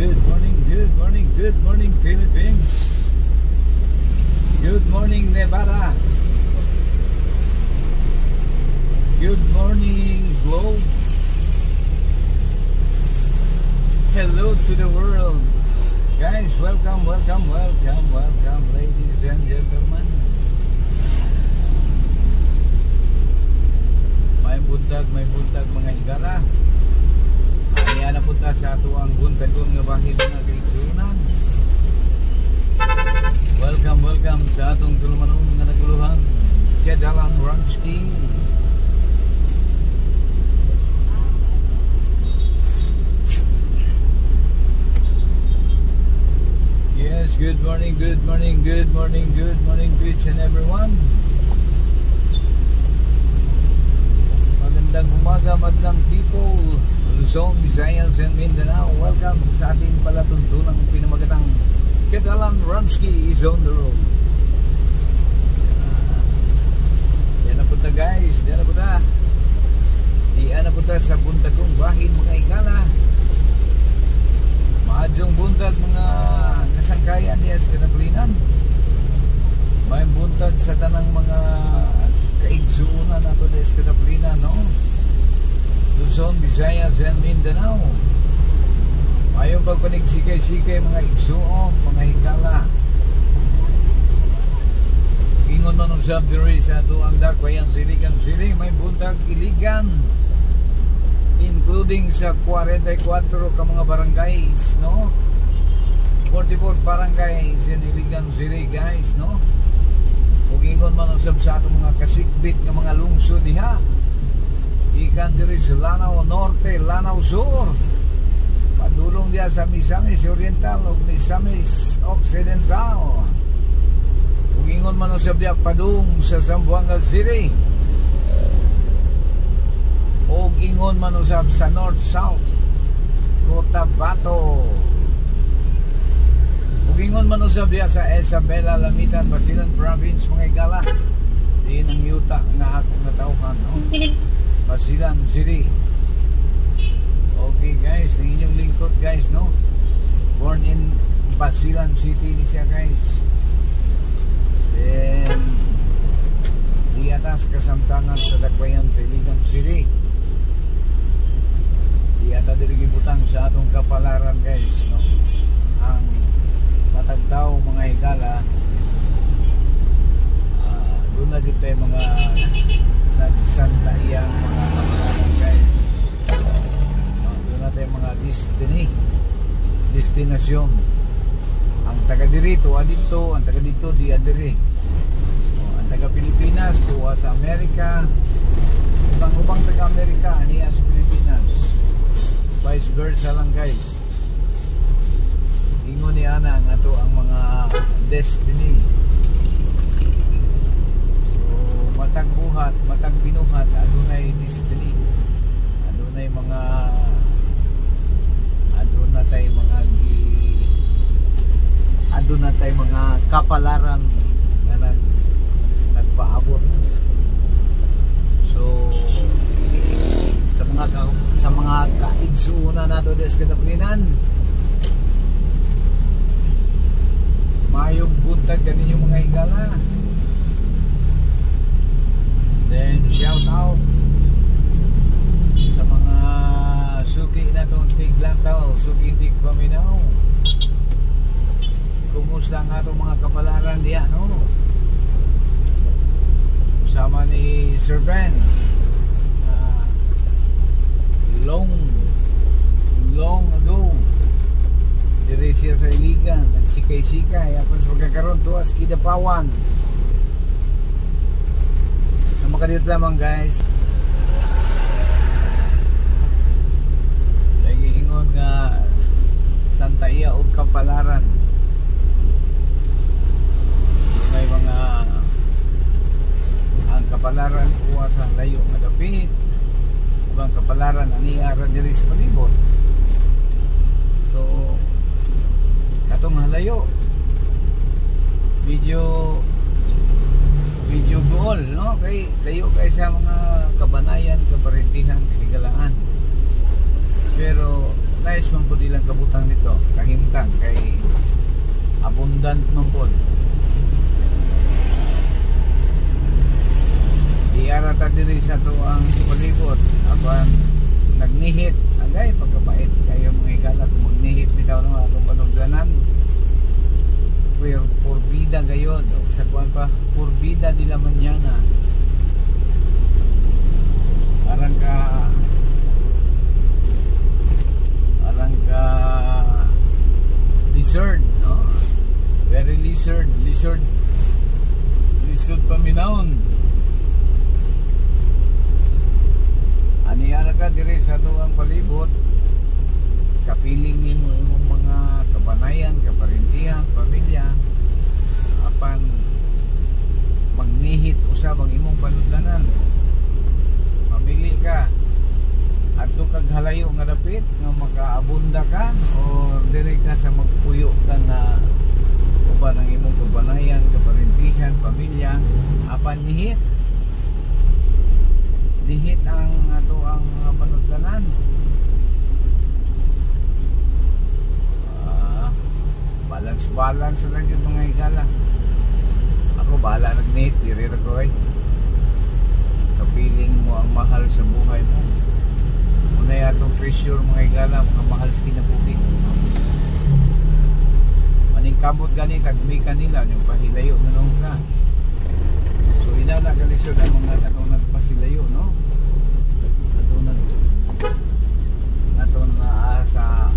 good morning Philippines. Good morning Nevada. Good morning globe. Hello to the world. Guys, welcome ladies and gentlemen. May buntag mga higala. Ayan na punta sa ato ang buntagon nga bahin nga kaigsunan. Welcome sa atong tulumanon nga naguluhan. Kedalan Ramski. Yes, good morning to each and everyone. Magandang umaga, madlang people, Luzon, Visayas, and Mindanao. Welcome sa ating palatuntunang pinamagatang Kedalan Ramski is on the road. Yan na punta guys, yan na punta. Yan na punta sa buntagong bahin mga igala. Maadyong buntag mga kasangkayan niya sa kanaglinan. May buntag sa tanang mga kaigsuunan nato sa kanaglinan, no? Luzon, Visayas, and Mindanao. Mayong pagpanigsikay-sikay mga igsuon, mga higala. Ingon man usab diri sa ato ang dakwayan Siligan City, may buntag iligan, including sa 44 ka mga barangays, no? 44 barangays in Iligan City, guys, no? Ug ingon man usab sa ato mga kasikbit nga mga lungsod diha. Ikan diri sa Lanao Norte, Lanao Sur, padulong dia sa Misamis Oriental o Misamis Occidental. Ug ingon man usab dia padung sa Zamboanga City. Ug ingon man usab sa North South, Cotabato. Ug ingon man usab dia sa Isabela, Lamitan, Basilan Province mga igala. Diin ang yuta nga akong natawhan, no? Basilan City. Okay guys, ang inyong lingkod guys, no? Born in Basilan City ni siya guys. Then di atas kasamtangan sa dakwayan sa Iligan City. Di ata diri gibutang sa atong kapalaran guys, no? Ang matagtaw mga higala, doon na dito yung mga nagsanta iyang mga kapalaran guys. Doon na tayo mga destinasyon. Ang taga dito adito, ang taga dito di adiri. Ang taga Pilipinas tuwa sa Amerika, ubang taga Amerika niya sa Pilipinas, vice versa lang guys. Ingon ni ana nga to ang mga destiny. Matag buhat, matag binuhat, adunay destiny. Adunay mga adunay mga kapalaran nga nagpaabot. So sa mga kaigsuunan nato des kadaplinan, mayong buntag ganinyo mga higala. Then shout out sa mga suki na itong Tiglantaw, suki Tigpaminaw. Kumusta nga itong mga kapalaran diya, no? Usama ni Sir Ben, long ago diri siya sa Iligan, nagsikay-sikay apon sa pagkakaroon tuwas Kidapawan. Makadito lamang guys. Lagi ingon nga Santa Ia o kapalaran. May mga ang kapalaran kuha sa layo nga dapit. Ibang kapalaran aniya ra diri sa palibot. So katong halayo video buol, no? Kay layo kay sa mga kabanayan, kabarintihan, kinigalaan. Pero nice man po nilang kabutang nito, kahimtang kay abundant man po. Diarata diri sa tuang palibot apan nagnihit agay pagkabait kayo mga higala kung magnihit bitaw ng atong panugdanan purbida gayod o sa kuwan pa purbida di laman yan na parang ka lizard, no? Very lizard paminahon. Aniyara ka diri sa tuwang palibot, kapiling nimo imong mga kabanayan, kaparintihan, pamilya, apan magnihit usab ang imong panudlanan. Mamili ka adto kag halayo nga dapit nga makaabunda ka o diri ka sa magpuyo ka nga uban ang imong kabanayan, kaparintihan, pamilya, apan nihit ang ato ang panudlanan. Balance lang yun mga higala. Ako bahala nagnihit, diri ra ko ay kapiling mo ang mahal sa buhay mo. Unay atong pressure mga higala, mga mahal sa kinabuhi. Maningkamot gani kagmi kanila yung pahilayo nanong ka. So inala kalisod ang mga atong nagpasilayo, no? Atong na sa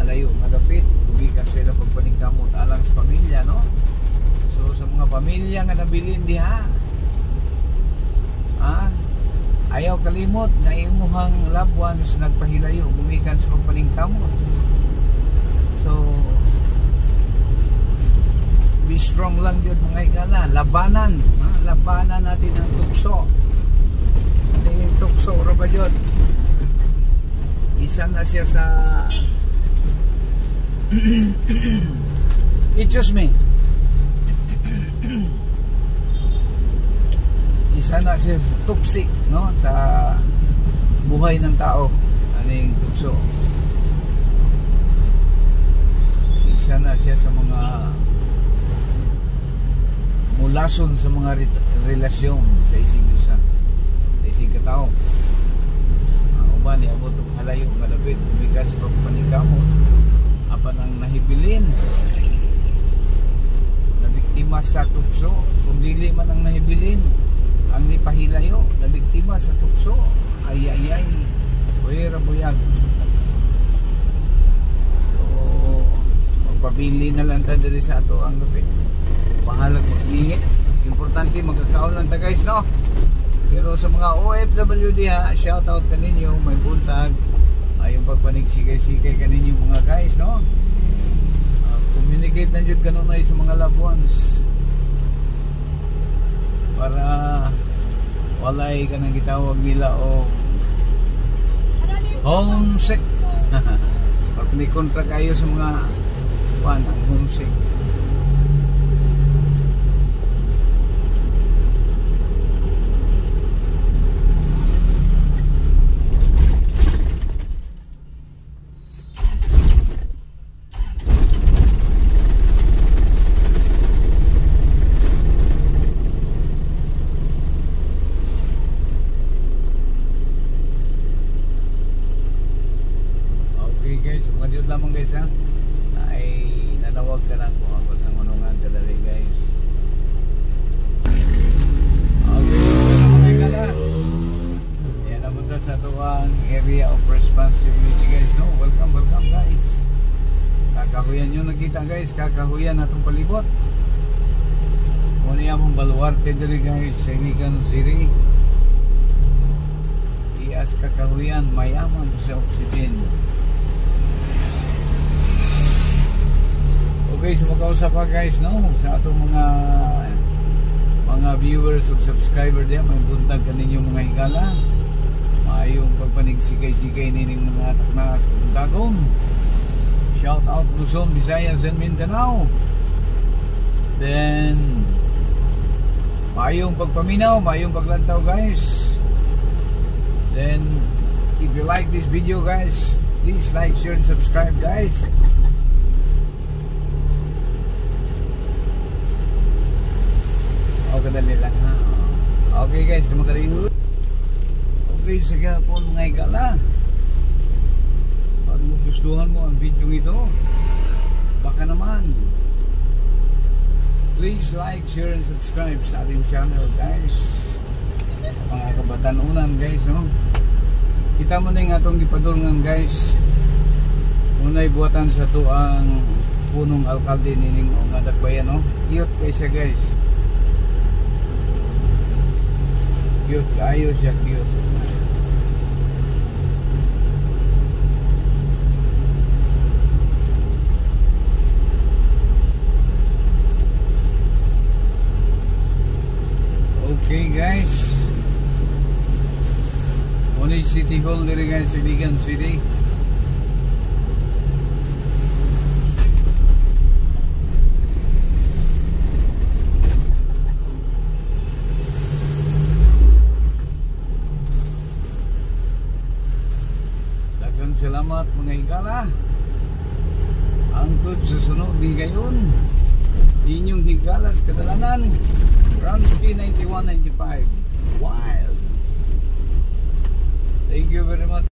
alayo nga dapit, ugikan sila pagpaningkamot alang sa pamilya, no? So sa mga pamilya nga nabilin diha, ayaw kalimot na imuhang loved ones nagpahilayo gumikan sa pagpaningkamot. So be strong lang yun mga higala. Labanan natin ang tukso. Yung tukso ra ba yun? Isa na siya sa excuse me. Isa na siya toxic, no, sa buhay ng tao. Aning tukso. Isa na siya sa mga mulason sa mga relasyon sa isig dusa, sa isig katao. Ang uban ni abot og halayo nga dapit umikas sa pagpaningkamot apan ang nahibilin na biktima sa tukso. Kung dili man ang nahibilin ang nipahilayo na biktima sa tukso, ay puwera buyag. So magpabili na lang ta diri sa ato ang dapit. Bahalag mag-ingit. Importante magkakaon lang ta guys, no? Pero sa mga OFW diha, shout out kaninyo, may buntag, yung pagpanig-sikay-sikay kaninyo mga guys, no? Communicate na dyan kanunay sa mga loved ones para walay ka nang gitawag nila o homesick. Pag may kontra kayo sa mga ang homesick. Lamang guys, ha, ay nanawag ka na kung ako sa ngunungan kadali guys. Okay, okay ka na. Yan naman doon sa tuwang area of responsibility guys, no? Welcome guys. Kakahuyan nyo nakita guys, kakahuyan natong palibot. Muna yung mong baluarte diri guys sa Iligan City. Ias kakahuyan, mayaman sa oxygen. Okay, so magkausap pa guys, no? Sa atong mga viewers o subscriber diyan, may buntag kaninyo mga higala. Maayong pagpanig-sikay-sikay nining mga taknas kung dagom. Shout out Luzon, Visayas and Mindanao. Then maayong pagpaminaw, maayong paglantaw guys. Then if you like this video guys, Please like, share, and subscribe, guys. Okay, dali lang ha. Okay guys, kumakalimut. Okay, sige po mga igala. Pag gustuhan mo ang video ito, baka naman please like, share, and subscribe sa ating channel, guys. Mga kabatanunan, guys, no? Kita mo na yung atong gipadulngan, guys. Unay buhatan sa to ang punong alkalde nining nga dakbayan, no? Cute kayo siya, guys. Cute kayo siya, cute. Okay guys, Onay City Hall diri guys, Iligan City. Daghang salamat mga higala. Angkot sa sunod di gayon, inyong higalas kadalanan. Ramsky 9195 Wild. Thank you very much.